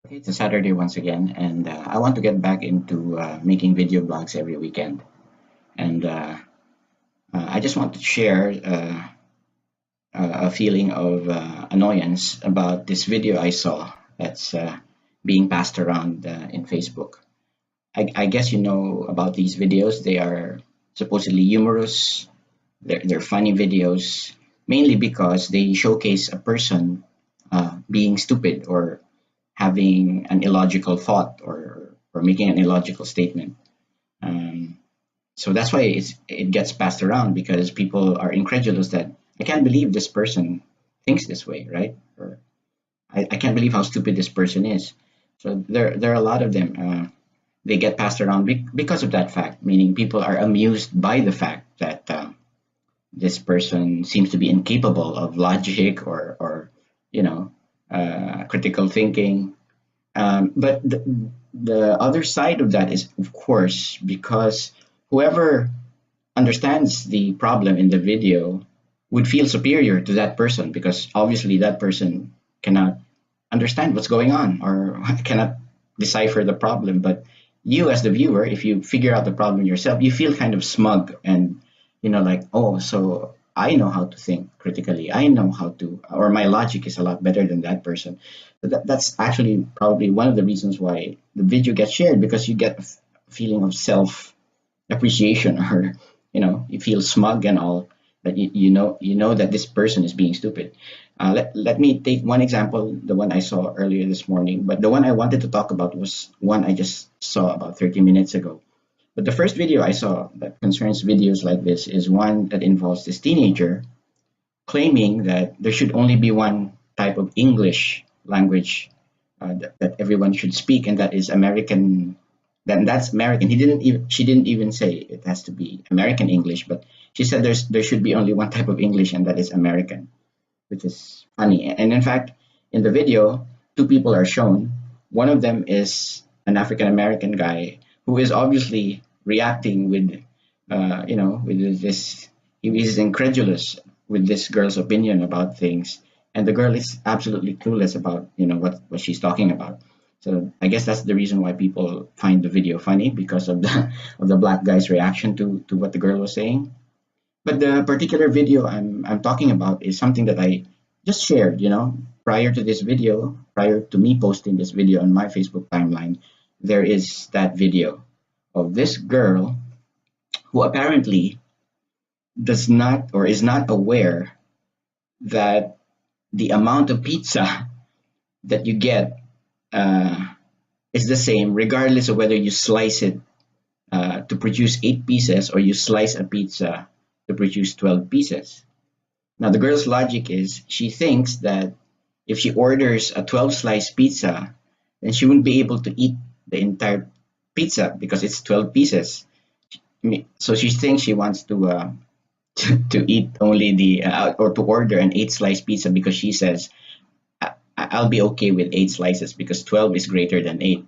Okay, it's a Saturday once again, and I want to get back into making video blogs every weekend. And I just want to share a feeling of annoyance about this video I saw that's being passed around in Facebook. I guess you know about these videos. They are supposedly humorous, they're funny videos, mainly because they showcase a person being stupid or having an illogical thought or making an illogical statement. Um, so that's why it gets passed around because people are incredulous that I can't believe this person thinks this way, right? Or I can't believe how stupid this person is. So there are a lot of them. They get passed around because of that fact, meaning people are amused by the fact that this person seems to be incapable of logic or you know critical thinking. But the other side of that is, of course, because whoever understands the problem in the video would feel superior to that person because obviously that person cannot understand what's going on or cannot decipher the problem. But you, as the viewer, if you figure out the problem yourself, you feel kind of smug and, like, oh, so I know how to think critically. I know how to, or my logic is a lot better than that person. So that's actually probably one of the reasons why the video gets shared because you get a feeling of self appreciation or you feel smug and all that you know that this person is being stupid. Let me take one example, the one I saw earlier this morning, but the one I wanted to talk about was one I just saw about 30 minutes ago. But the first video I saw that concerns videos like this is one that involves this teenager claiming that there should only be one type of English language that everyone should speak, and that is American. Then that's American. She didn't even say it has to be American English, but she said there should be only one type of English, and that is American, which is funny. And in fact, in the video, two people are shown. One of them is an African American guy who is obviously reacting with this. He is incredulous with this girl's opinion about things, and the girl is absolutely clueless about what she's talking about. So I guess that's the reason why people find the video funny because of the of the black guy's reaction to what the girl was saying. But the particular video I'm talking about is something that I just shared, prior to this video, prior to me posting this video on my Facebook timeline, there is that video of this girl who apparently does not or is not aware that the amount of pizza that you get uh, is the same regardless of whether you slice it to produce 8 pieces or you slice a pizza to produce 12 pieces. Now, the girl's logic is she thinks that if she orders a 12 slice pizza, then she wouldn't be able to eat the entire pizza because it's 12 pieces. So she thinks she wants to eat only or to order an 8 slice pizza because she says, I'll be okay with 8 slices because 12 is greater than 8.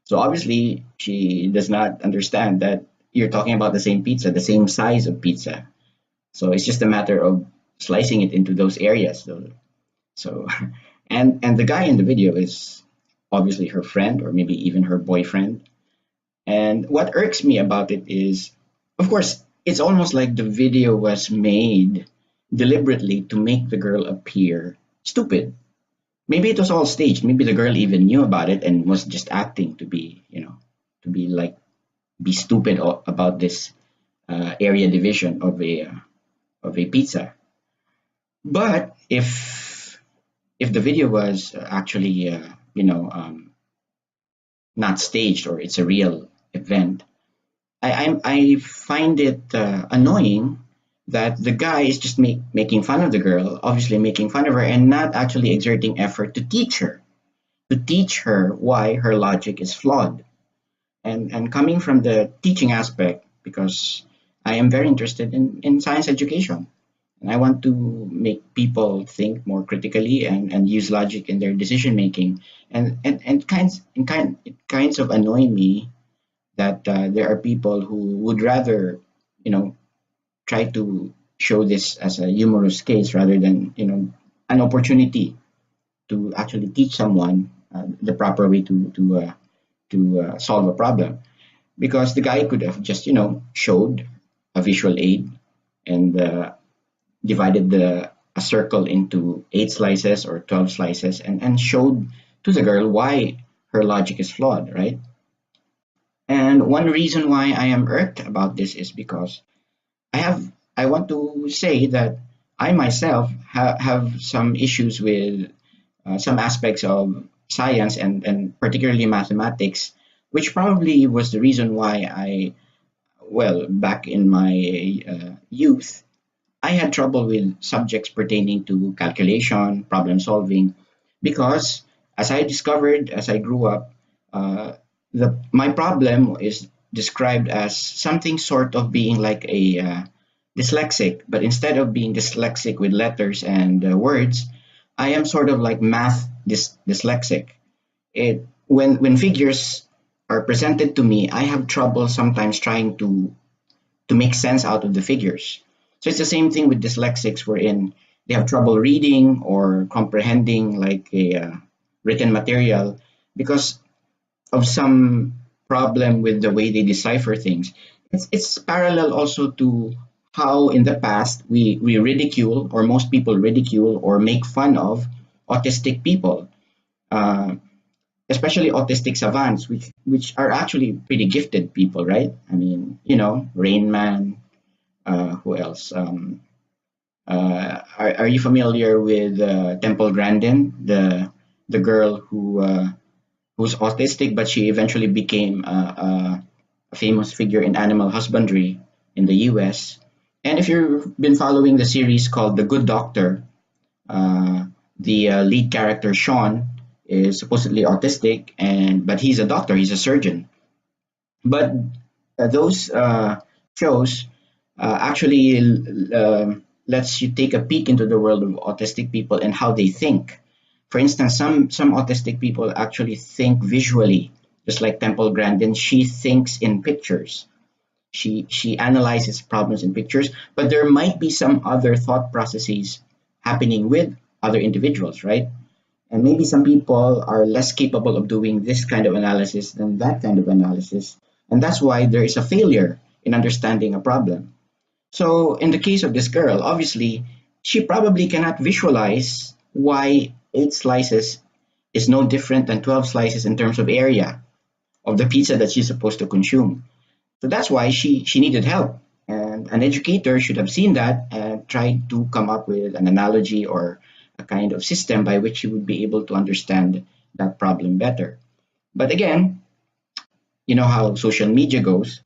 So obviously, she does not understand that you're talking about the same pizza, the same size of pizza. So it's just a matter of slicing it into those areas. So and the guy in the video is obviously her friend or maybe even her boyfriend. And what irks me about it is, of course, it's almost like the video was made deliberately to make the girl appear stupid. Maybe it was all staged. Maybe the girl even knew about it and was just acting to be like be stupid about this area division of a pizza. But if the video was actually not staged or it's a real event, I find it annoying that the guy is just making fun of the girl, obviously making fun of her, and not actually exerting effort to teach her why her logic is flawed. And coming from the teaching aspect, because I am very interested in science education, and I want to make people think more critically and use logic in their decision making. It kinds of annoy me that there are people who would rather, you know, try to show this as a humorous case rather than, an opportunity to actually teach someone the proper way to solve a problem, because the guy could have just showed a visual aid and divided a circle into 8 slices or 12 slices, and showed to the girl why her logic is flawed, right? And one reason why I am irked about this is because I want to say that I myself have some issues with some aspects of science, and particularly mathematics, which probably was the reason why well, back in my youth, I had trouble with subjects pertaining to calculation, problem solving, because as I discovered as I grew up, uh, my problem is described as something sort of being like a dyslexic, but instead of being dyslexic with letters and words, I am sort of like math dyslexic. When figures are presented to me, I have trouble sometimes trying to make sense out of the figures. So it's the same thing with dyslexics, wherein they have trouble reading or comprehending like a written material because of some problem with the way they decipher things. It's parallel also to how in the past we ridicule, or most people ridicule or make fun of autistic people, uh, especially autistic savants, which are actually pretty gifted people, right? I mean, Rain Man. Who else? Are you familiar with Temple Grandin, the girl who's autistic, but she eventually became a famous figure in animal husbandry in the U.S. And if you've been following the series called The Good Doctor, uh, the lead character Sean is supposedly autistic, and but he's a doctor, he's a surgeon. But those shows actually lets you take a peek into the world of autistic people and how they think. For instance, some autistic people actually think visually, just like Temple Grandin. She thinks in pictures. She analyzes problems in pictures, but there might be some other thought processes happening with other individuals, right? And maybe some people are less capable of doing this kind of analysis than that kind of analysis. And that's why there is a failure in understanding a problem. So, in the case of this girl, obviously, she probably cannot visualize why 8 slices is no different than 12 slices in terms of area of the pizza that she's supposed to consume. So that's why she needed help. And an educator should have seen that and tried to come up with an analogy or a kind of system by which she would be able to understand that problem better. But again, you know how social media goes.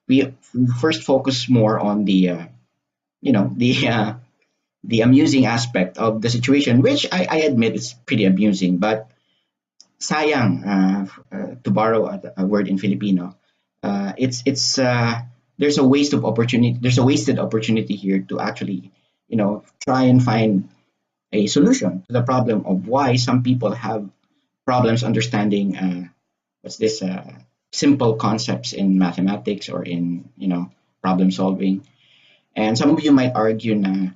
We first focus more on you know the uh, the amusing aspect of the situation, which I admit is pretty amusing. But sayang, to borrow a word in Filipino, it's there's a waste of opportunity. There's a wasted opportunity here to actually try and find a solution to the problem of why some people have problems understanding what's this simple concepts in mathematics or in problem solving. And some of you might argue na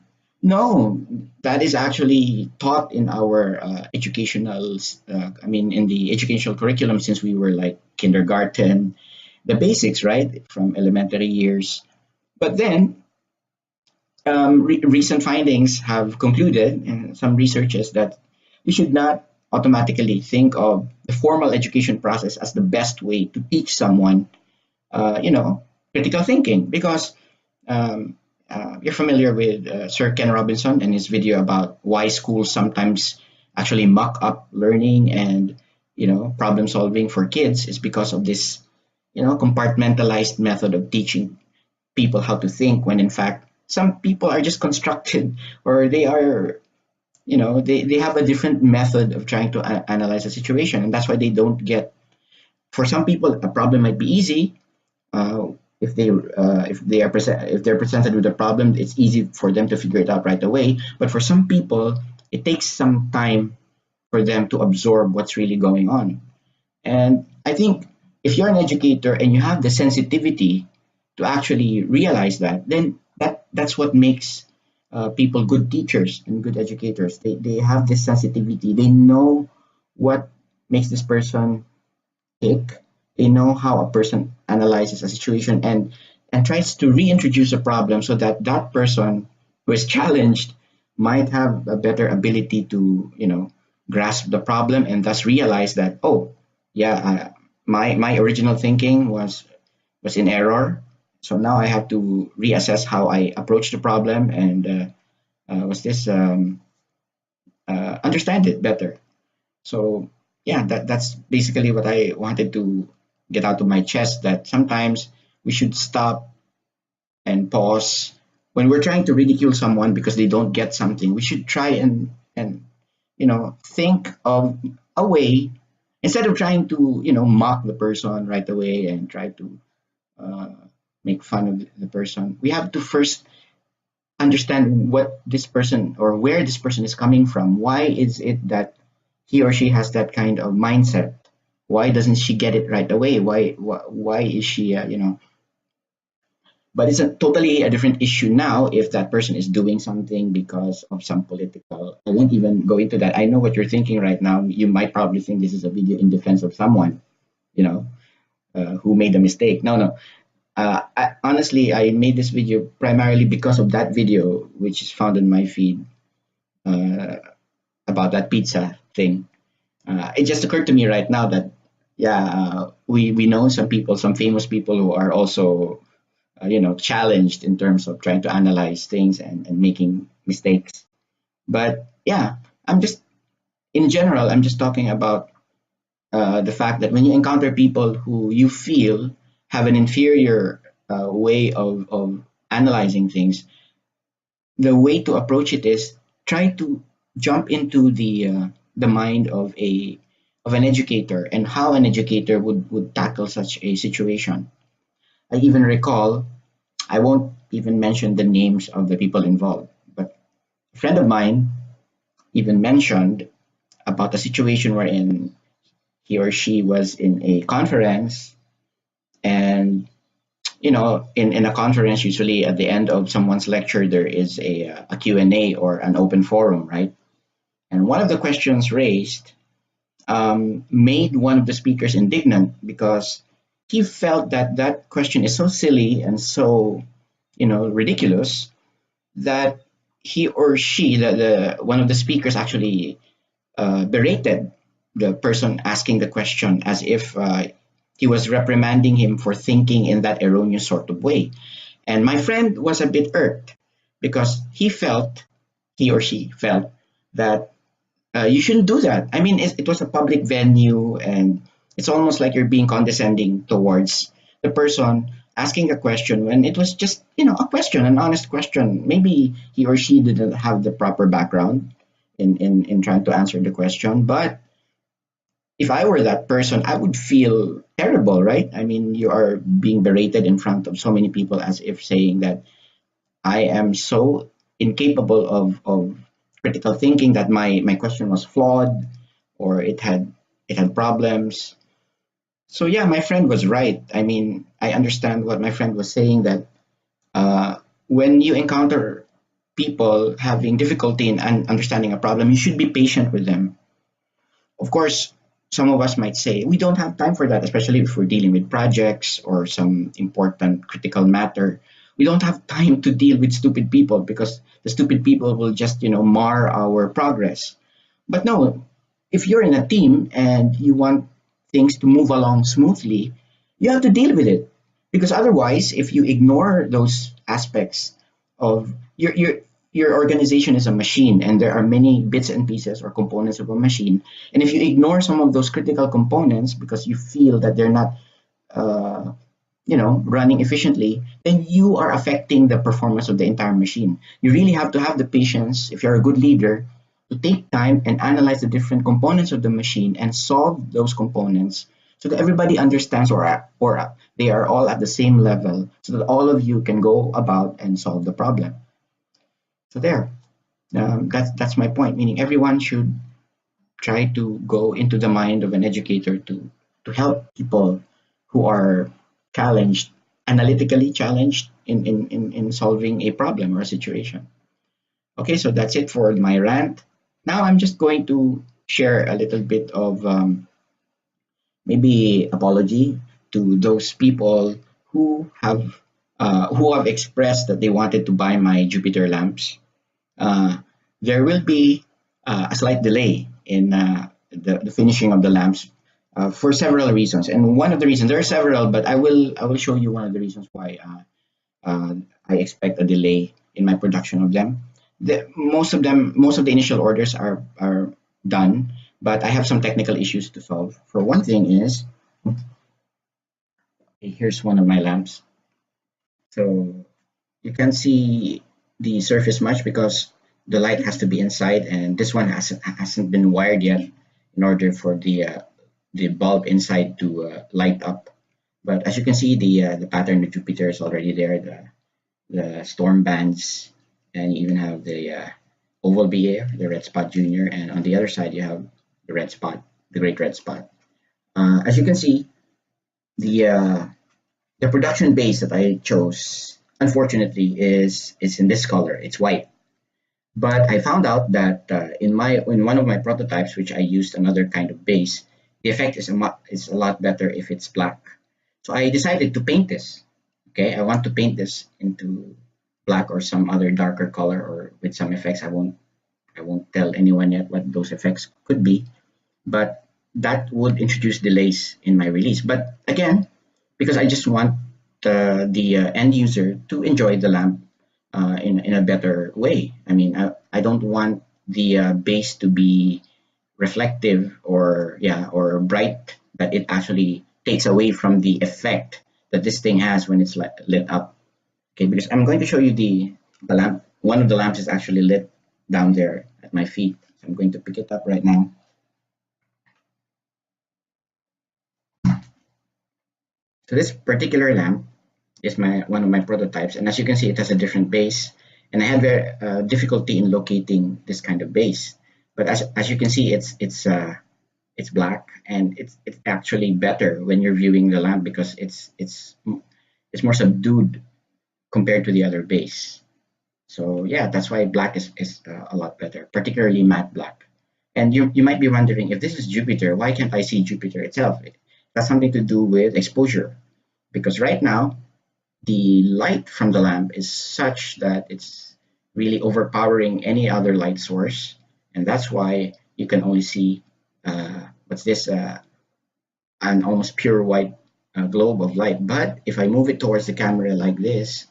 no, that is actually taught in our educational, I mean, in the educational curriculum since we were like kindergarten, the basics, right, from elementary years. But then recent findings have concluded, and some researchers, that we should not automatically think of the formal education process as the best way to teach someone, critical thinking, because you're familiar with Sir Ken Robinson and his video about why schools sometimes actually muck up learning and problem solving for kids is because of this compartmentalized method of teaching people how to think, when in fact some people are just constructed, or they are they have a different method of trying to analyze a situation, and that's why they don't get. For some people a problem might be easy, uh, if they're presented with a problem, it's easy for them to figure it out right away. But for some people, it takes some time for them to absorb what's really going on. And I think if you're an educator and you have the sensitivity to actually realize that, then that's what makes people good teachers and good educators. They have this sensitivity. They know what makes this person tick. They know how a person analyzes a situation and tries to reintroduce a problem so that that person who is challenged might have a better ability to grasp the problem and thus realize that, oh yeah, my original thinking was in error. So now I have to reassess how I approach the problem and was this understand it better. So yeah, that's basically what I wanted to get out of my chest. That sometimes we should stop and pause when we're trying to ridicule someone because they don't get something. We should try and think of a way instead of trying to mock the person right away and try to uh, make fun of the person. We have to first understand what this person or where this person is coming from. Why is it that he or she has that kind of mindset? Why doesn't she get it right away? Why is she but it's a totally a different issue now if that person is doing something because of some political. I won't even go into that. I know what you're thinking right now. You might probably think this is a video in defense of someone, you know, who made a mistake. No, no. Honestly, I made this video primarily because of that video, which is found in my feed uh, about that pizza thing. It just occurred to me right now that yeah, we know some people, some famous people who are also challenged in terms of trying to analyze things and making mistakes. But yeah, I'm just in general, I'm just talking about the fact that when you encounter people who you feel have an inferior way of analyzing things, the way to approach it is try to jump into the mind of an educator and how an educator would tackle such a situation. I even recall, I won't even mention the names of the people involved, but a friend of mine even mentioned about a situation wherein he or she was in a conference and in a conference usually at the end of someone's lecture there is a Q&A or an open forum, right? And one of the questions raised made one of the speakers indignant because he felt that that question is so silly and so ridiculous that he or she the one of the speakers actually berated the person asking the question as if he was reprimanding him for thinking in that erroneous sort of way. And my friend was a bit irked because he or she felt that you shouldn't do that. I mean, it was a public venue, and it's almost like you're being condescending towards the person asking a question when it was just, a question, an honest question. Maybe he or she didn't have the proper background in trying to answer the question. But if I were that person, I would feel terrible, right? I mean, you are being berated in front of so many people as if saying that I am so incapable of critical thinking that my question was flawed or it had problems. So yeah, my friend was right. I mean, I understand what my friend was saying that when you encounter people having difficulty in understanding a problem, you should be patient with them. Of course, some of us might say we don't have time for that, especially if we're dealing with projects or some important critical matter. We don't have time to deal with stupid people because the stupid people will just, mar our progress. But no, if you're in a team and you want things to move along smoothly, you have to deal with it. Because otherwise, if you ignore those aspects of your organization is a machine and there are many bits and pieces or components of a machine. And if you ignore some of those critical components because you feel that they're not uh, running efficiently, then you are affecting the performance of the entire machine. You really have to have the patience, if you're a good leader, to take time and analyze the different components of the machine and solve those components so that everybody understands or they are all at the same level so that all of you can go about and solve the problem. So there, that's my point. Meaning everyone should try to go into the mind of an educator to help people who are challenged, analytically challenged in solving a problem or a situation. Okay, so that's it for my rant. Now I'm just going to share a little bit of maybe apology to those people who have expressed that they wanted to buy my Jupiter lamps. uh, there will be a slight delay in the finishing of the lamps for several reasons. And one of the reasons, there are several, but I will show you one of the reasons why I expect a delay in my production of them. Most of the initial orders are done, but I have some technical issues to solve. For one thing is, here's one of my lamps. So you can see the surface much because the light has to be inside, and this one hasn't been wired yet in order for the bulb inside to light up. But as you can see, the pattern of Jupiter is already there. The storm bands, and you even have the oval BA, the red spot junior, and on the other side you have the red spot, the great red spot. As you can see, the uh, the production base that I chose, unfortunately, is in this color. It's white. But I found out that in one of my prototypes, which I used another kind of base, the effect is a lot better if it's black. So I decided to paint this. Okay, I want to paint this into black or some other darker color or with some effects. I won't tell anyone yet what those effects could be, but that would introduce delays in my release. But again, because I just want the end user to enjoy the lamp in a better way. I mean, I don't want the base to be reflective or yeah or bright that it actually takes away from the effect that this thing has when it's lit up. Okay, because I'm going to show you the lamp. One of the lamps is actually lit down there at my feet. So I'm going to pick it up right now. So this particular lamp is my one of my prototypes, and as you can see, it has a different base, and I had very difficulty in locating this kind of base. But as you can see, it's black, and it's actually better when you're viewing the lamp because it's more subdued compared to the other base. So yeah, that's why black is a lot better, particularly matte black. And you might be wondering, if this is Jupiter, why can't I see Jupiter itself? That's something to do with exposure, because right now the light from the lamp is such that it's really overpowering any other light source, and that's why you can only see what's this an almost pure white globe of light. But if I move it towards the camera like this,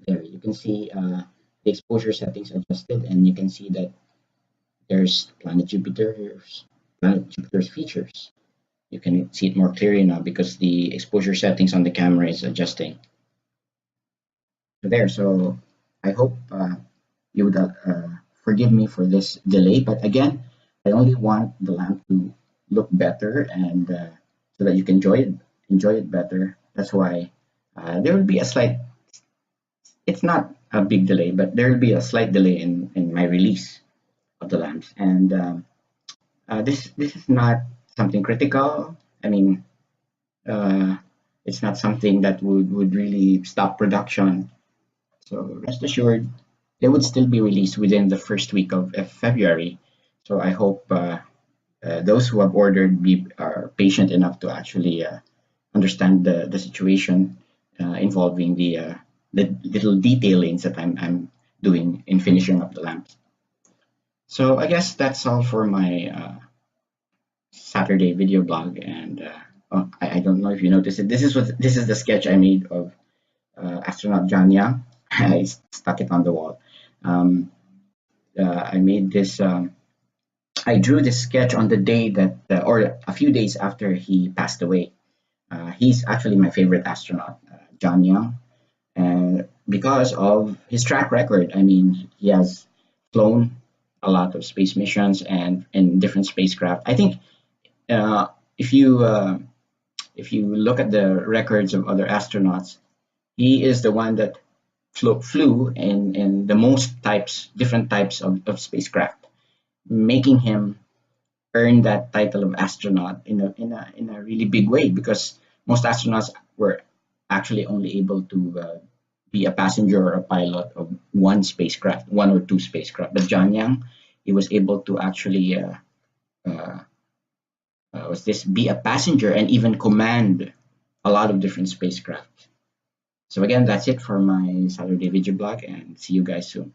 there you can see the exposure settings adjusted, and you can see that there's planet Jupiter's features. You can see it more clearly now because the exposure settings on the camera is adjusting. There. So I hope you would forgive me for this delay. But again, I only want the lamp to look better and so that you can enjoy it better. That's why there will be a slight. It's not a big delay, but there will be a slight delay in my release of the lamps. And this is not something critical. I mean, uh, it's not something that would really stop production. So rest assured, they would still be released within the first week of February. So I hope those who have ordered are patient enough to actually understand the situation involving the little detailings that I'm doing in finishing up the lamps. So I guess that's all for my Saturday video blog. And oh, I don't know if you noticed it. This is the sketch I made of astronaut John Young. I stuck it on the wall. Um, I made this. I drew this sketch on the day that, or a few days after he passed away. He's actually my favorite astronaut, John Young, and because of his track record. I mean, he has flown a lot of space missions and in different spacecraft. I think uh, if you if you look at the records of other astronauts, he is the one that flew in the most different types of spacecraft, making him earn that title of astronaut in a really big way because most astronauts were actually only able to be a passenger or a pilot of one or two spacecraft. But John Young, he was able to actually uh, was this, be a passenger and even command a lot of different spacecraft. So again, that's it for my Saturday video blog, and see you guys soon.